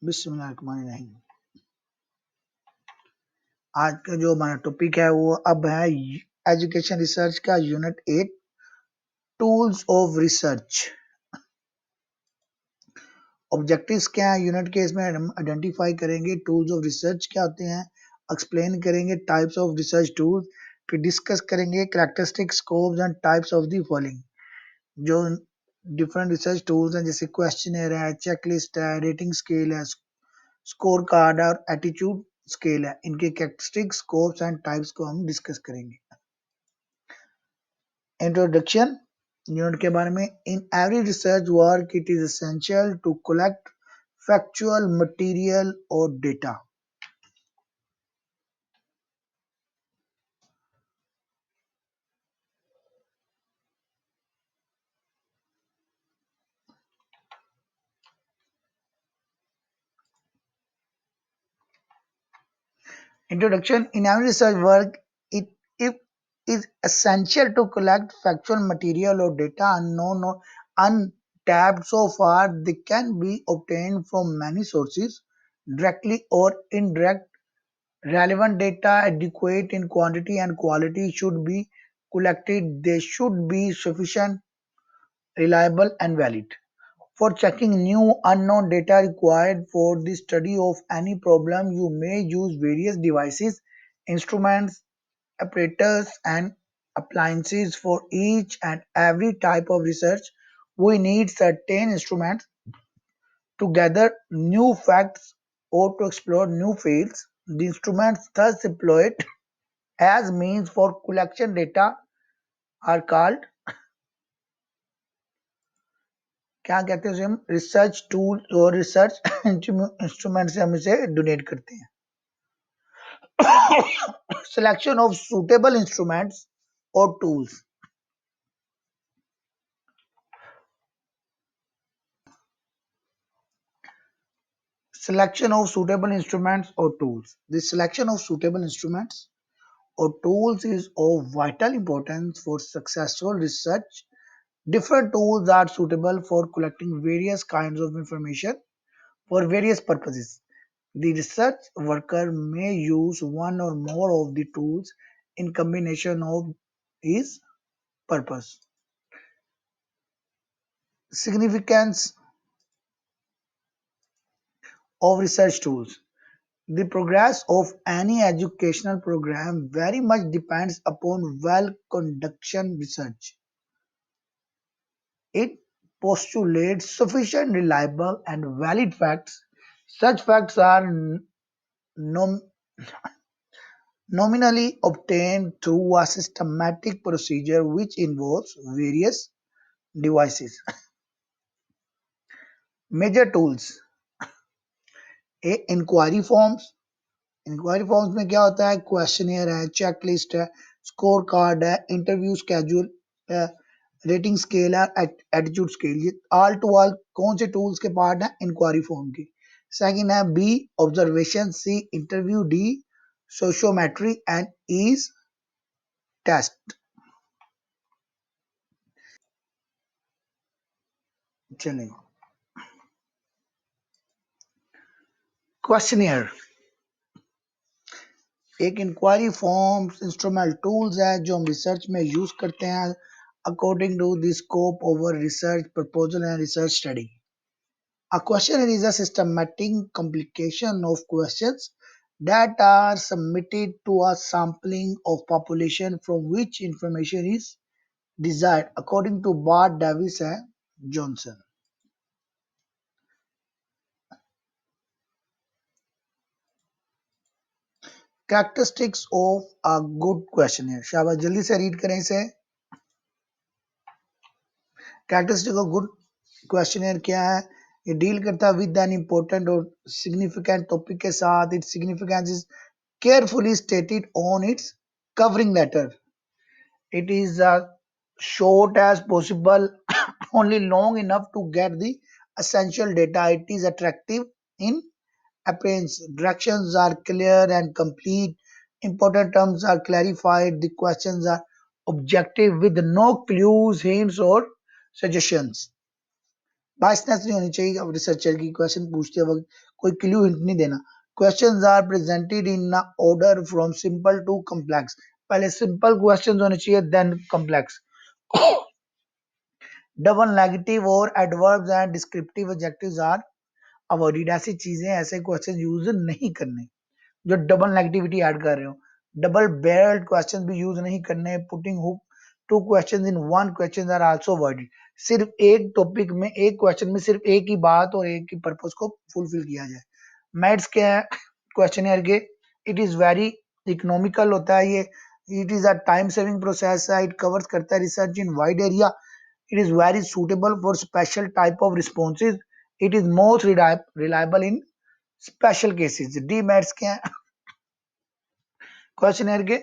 बिस्मिल्लाहिर्रहमानिर्रहीम। आज का जो हमारा टॉपिक है वो अब है एजुकेशन रिसर्च का unit 8 tools of research. Objectives क्या है यूनिट के, इसमें हम आइडेंटिफाई करेंगे टूल्स ऑफ रिसर्च क्या होते हैं, एक्सप्लेन करेंगे टाइप्स ऑफ रिसर्च टूल्स, फिर डिस्कस करेंगे characteristics, scopes and types of the following. जो डिफरेंट रिसर्च टूल्स हैं जैसे क्वेश्चनर है, चेकलिस्ट है, रेटिंग स्केल है, स्कोर कार्ड और एटीट्यूड स्केल है, इनके कैरेक्टरिस्टिक्स, स्कोप्स एंड टाइप्स को हम डिस्कस करेंगे। इंट्रोडक्शन यूनिट के बारे में। In every research work it is essential to collect factual material और data. Introduction. In every research work, it is essential to collect factual material or data unknown or untapped so far. They can be obtained from many sources, directly or indirect. Relevant data, adequate in quantity and quality, should be collected. They should be sufficient, reliable, and valid. For checking new unknown data required for the study of any problem, you may use various devices, instruments, apparatus, and appliances. For each and every type of research. We need certain instruments to gather new facts or to explore new fields. The instruments thus employed as means for collection data are called, क्या कहते हैं उसे हम, research tool और research instrument से हम इसे donate करते हैं। सिलेक्शन ऑफ सुटेबल इंस्ट्रूमेंट्स और tools. Selection of suitable instruments or tools. The selection of suitable instruments or tools is of vital importance for successful research. Different tools are suitable for collecting various kinds of information for various purposes. The research worker may use one or more of the tools in combination of his purpose. Significance of research tools. The progress of any educational program very much depends upon well-conducted research. It postulates sufficient, reliable, and valid facts. Such facts are nom- nominally obtained through a systematic procedure which involves various devices. Major tools. A. Inquiry forms. Inquiry forms में क्या होता है, questionnaire है, checklist है, score card है, interview schedule है, rating scale है, attitude scale. ये ऑल टू ऑल कौन से टूल्स के पार्ट हैं, इंक्वायरी फॉर्म के। सेकंड है B observation, C interview, D sociometry and is test. चलिए, क्वेश्चनियर एक इंक्वायरी फॉर्म्स इंस्ट्रूमेंट टूल्स है जो हम रिसर्च में यूज करते हैं according to the scope of research proposal and research study. A questionnaire is a systematic compilation of questions that are submitted to a sampling of population from which information is desired according to Bart Davis and Johnson. Characteristics of a good questionnaire. शाबाश, जल्दी से read करें इसे। Characteristic of good questionnaire क्या है, ये deal करता है विद एन इम्पोर्टेंट और सिग्निफिकेंट टॉपिक के साथ। Its significance is carefully stated on its covering letter. It is as short as possible, only long enough to get the essential data. It is attractive in appearance. Directions are clear and complete. Important terms are clarified. The questions are objective with no clues, hints, or suggestions. Biasness नहीं होनी चाहिए अब researcher की question पूछते वक्त कोई clue hint नहीं देना questions are presented in order from simple to complex पहले सिंपल क्वेश्चंस होने चाहिए देन कॉम्प्लेक्स डबल नेगेटिव और adverbs and descriptive adjectives are avoided ऐसी चीजें ऐसे क्वेश्चन यूज नहीं करने जो डबल नेगेटिविटी ऐड कर रहे हो डबल बैरल्ड क्वेश्चन भी यूज नहीं करने putting hook to question in one question are also avoided सिर्फ एक टॉपिक में एक क्वेश्चन में सिर्फ एक ही बात और एक ही पर्पस को फुलफिल किया जाए मैथ्स क्या है क्वेश्चन के इट इज वेरी इकोनॉमिकल होता है ये it is a time saving process है इट कवर्स करता है research in wide area it is very suitable for special type of responses it is most reliable in special cases D maths क्या है question के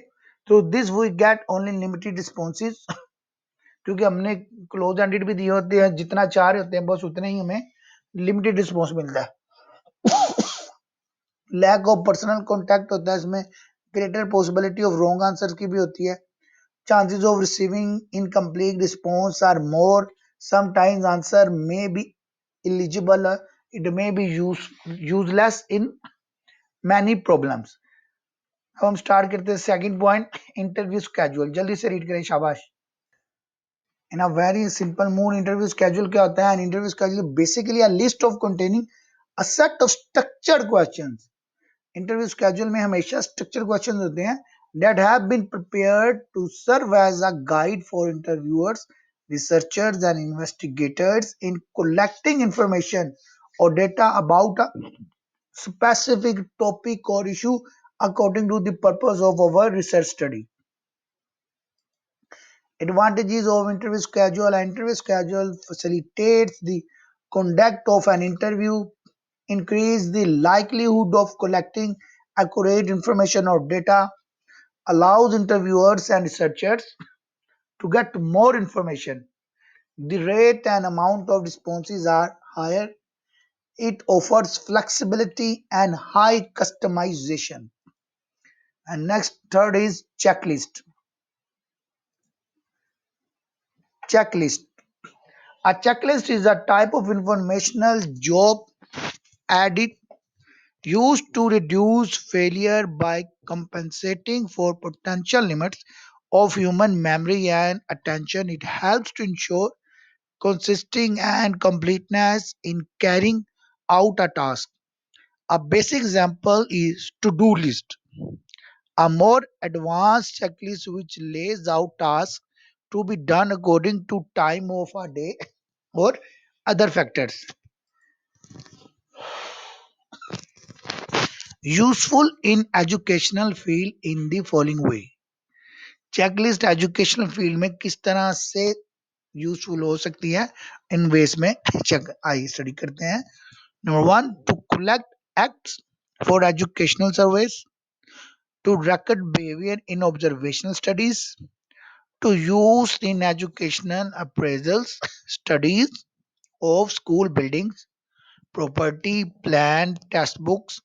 through this we get only limited responses क्योंकि हमने close ended भी दिए होते हैं जितना चाह रहे होते हैं बस उतने ही हमें लिमिटेड रिस्पॉन्स मिलता है लैक ऑफ पर्सनल कॉन्टैक्ट होता है इसमें greater possibility of wrong answer की भी होती है chances of receiving incomplete response are more sometimes answer may be illegible it may be useless in many problems अब हम स्टार्ट करते हैं सेकंड पॉइंट इंटरव्यू स्केड्यूल जल्दी से रीड करें शाबाश in a very simple mood interview schedule क्या होता है an interview schedule basically a list of containing a set of structured questions interview schedule में हमेशा स्ट्रक्चर क्वेश्चन होते हैं that have been prepared to serve as a guide for interviewers, researchers, and investigators in collecting information or data about a specific topic or issue according to the purpose of our research study. Advantages of interview schedule. An interview schedule facilitates the conduct of an interview, increase the likelihood of collecting accurate information or data, allows interviewers and researchers to get more information. The rate and amount of responses are higher. It offers flexibility and high customization. And next, third is checklist. Checklist. A checklist is a type of informational job added used to reduce failure by compensating for potential limits of human memory and attention. It helps to ensure consisting and completeness in carrying out a task. A basic example is to-do list, a more advanced checklist which lays out tasks to be done according to time of a day or other factors. Useful in educational field in the following way. Checklist educational field में किस तरह से useful हो सकती है इन veg में check I study करते हैं number one two collect acts for educational surveys, to record behavior in observational studies, to use in educational appraisals, studies of school buildings, property, plan, test books,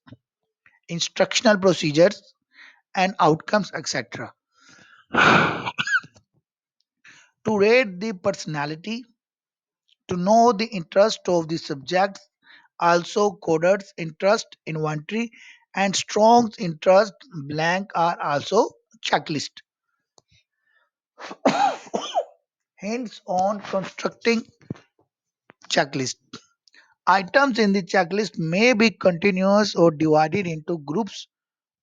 instructional procedures, and outcomes, etc. To rate the personality, to know the interest of the subjects, also coders interest inventory and strong interest blank are also checklist. Hints on constructing checklist. Items in the checklist may be continuous or divided into groups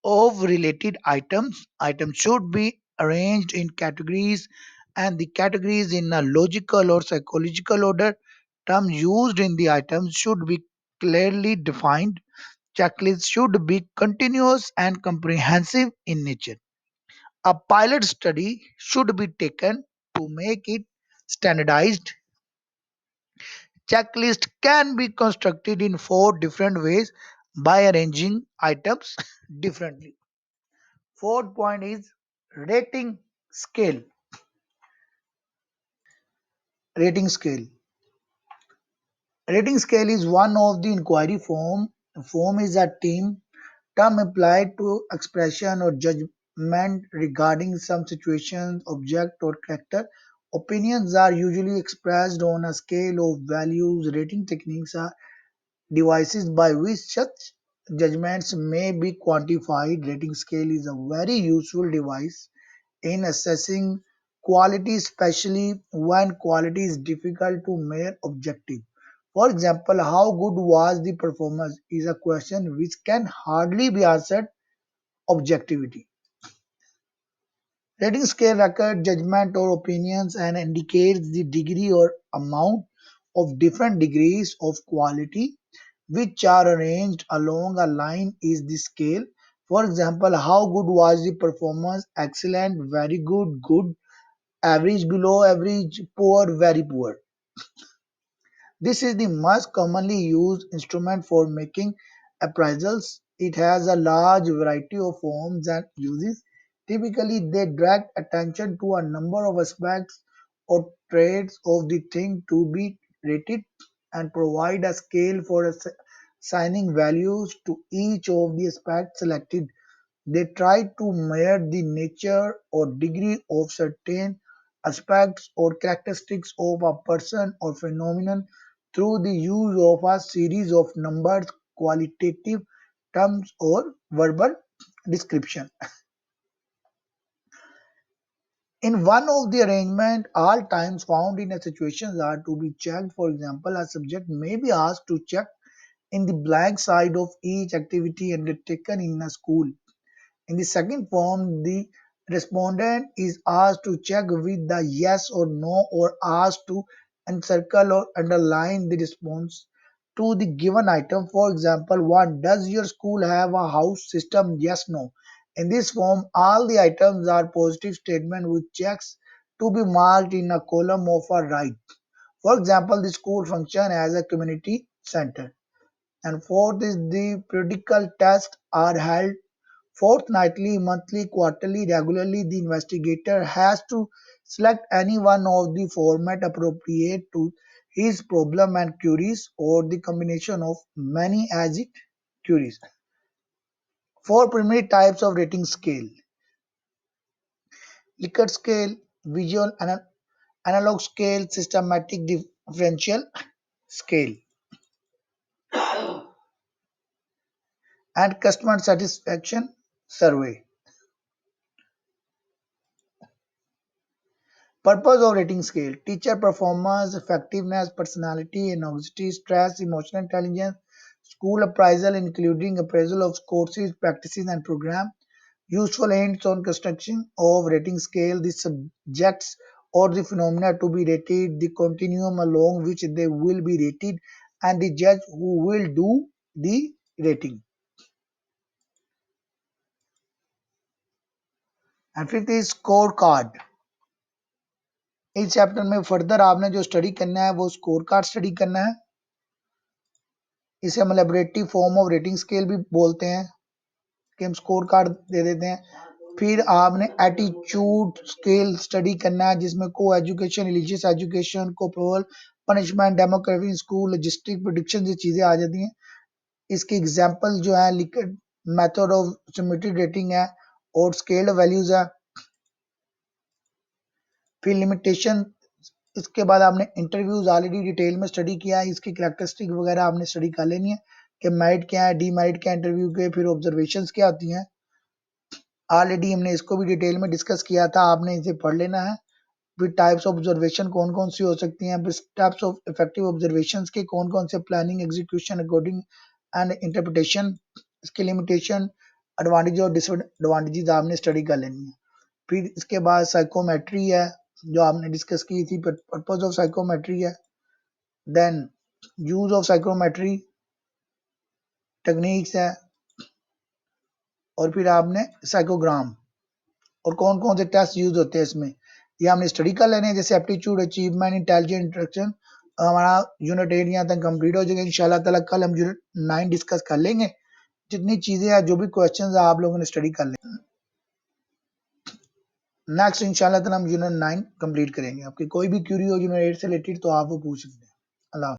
of related items. Items should be arranged in categories and the categories in a logical or psychological order. Terms used in the items should be clearly defined. Checklist should be continuous and comprehensive in nature. A pilot study should be taken to make it standardized. Checklist can be constructed in four different ways by arranging items differently. Fourth point is rating scale. Rating scale. Rating scale is one of the inquiry form. Form is a team term applied to expression or judgment regarding some situation, object, or character Opinions are usually expressed on a scale of values. Rating techniques are devices by which such judgments may be quantified. Rating scale is a very useful device in assessing quality, especially when quality is difficult to measure objective. For example, how good was the performance is a question which can hardly be answered objectivity. Rating scale records judgment or opinions and indicates the degree or amount of different degrees of quality which are arranged along a line is the scale. For example, how good was the performance? Excellent, very good, good, average, below average, poor, very poor. This is the most commonly used instrument for making appraisals. It has a large variety of forms and uses. Typically, they direct attention to a number of aspects or traits of the thing to be rated and provide a scale for assigning values to each of the aspects selected. They try to measure the nature or degree of certain aspects or characteristics of a person or phenomenon through the use of a series of numbers, qualitative terms, or verbal description. In one of the arrangement, all times found in a situation are to be checked. For example, a subject may be asked to check in the blank side of each activity undertaken in a school. In the second form, the respondent is asked to check with the yes or no or asked to encircle or underline the response to the given item. For example, 1. Does your school have a house system? Yes, no. In this form, all the items are positive statements with checks to be marked in a column of a right. For example, the school function as a community center. And fourth is the periodical tests are held fortnightly, monthly, quarterly, regularly. The investigator has to select any one of the format appropriate to his problem and queries or the combination of many as it queries. Four primary types of rating scale: Likert scale, visual analog scale, systematic differential scale, and customer satisfaction survey. Purpose of rating scale: teacher performance, effectiveness, personality, anxiety, stress, emotional intelligence, school appraisal including appraisal of courses, practices and program. Useful hints on construction of rating scale: the subjects or the phenomena to be rated, the continuum along which they will be rated, and the judge who will do the rating. And fifth is scorecard. इस chapter में further आपने जो study करना है वो score card study करना है. इसे हम laboratory form of rating scale भी बोलते हैं कि हम स्कोर कार्ड दे देते हैं. फिर आपने एटीट्यूड स्केल स्टडी करना है जिसमें को education, religious education, corporal, punishment, demography, school, logistic, prediction, ये चीज़ें आ जाती हैं. इसके एग्जांपल जो है मेथड ऑफ सिमेट्रिक रेटिंग है और स्केल्ड वैल्यूज है. फिर लिमिटेशन. इसके बाद आपने इंटरव्यूज ऑलरेडी डिटेल में स्टडी किया है, इसकी कैरेक्टरिस्टिक वगैरह आपने स्टडी कर लेनी है कि मेरिट क्या है, डीमेरिट क्या इंटरव्यू के, फिर ऑब्जर्वेशंस क्या होती हैं. ऑलरेडी हमने इसको भी डिटेल में डिस्कस किया था, आपने इसे पढ़ लेना है. फिर टाइप्स ऑफ ऑब्जर्वेशन कौन कौन सी हो सकती हैं, फिर टाइप्स ऑफ इफेक्टिव ऑब्जर्वेशन के कौन कौन से, planning, execution, according and interpretation, इसके लिमिटेशन, एडवांटेज और डिसएडवांटेजेस आपने स्टडी कर लेनी है. फिर इसके बाद साइकोमेट्री है जो आपने डिस्कस की थी, पर्पज ऑफ साइकोमेट्री है. Then use of psychometry techniques है. और फिर आपने साइकोग्राम और कौन कौन से टेस्ट यूज होते हैं इसमें ये हमने स्टडी कर लेने हैं. जैसे एप्टीट्यूड, अचीवमेंट, इंटेलिजेंट इंटरेक्शन. हमारा यूनिट 8 यहाँ तक कंप्लीट हो जाएगा. इंशाल्लाह ताला कल हम यूनिट 9 डिस्कस कर लेंगे. जितनी चीजें हैं, जो भी क्वेश्चंस है, आप लोगों ने स्टडी कर लेंगे. नेक्स्ट इंशाल्लाह ताला हम यूनिट 9 कंप्लीट करेंगे. आपकी कोई भी क्यूरी हो यूनिट 8 से रिलेटेड तो आप वो पूछ सकते हैं. अल्लाह.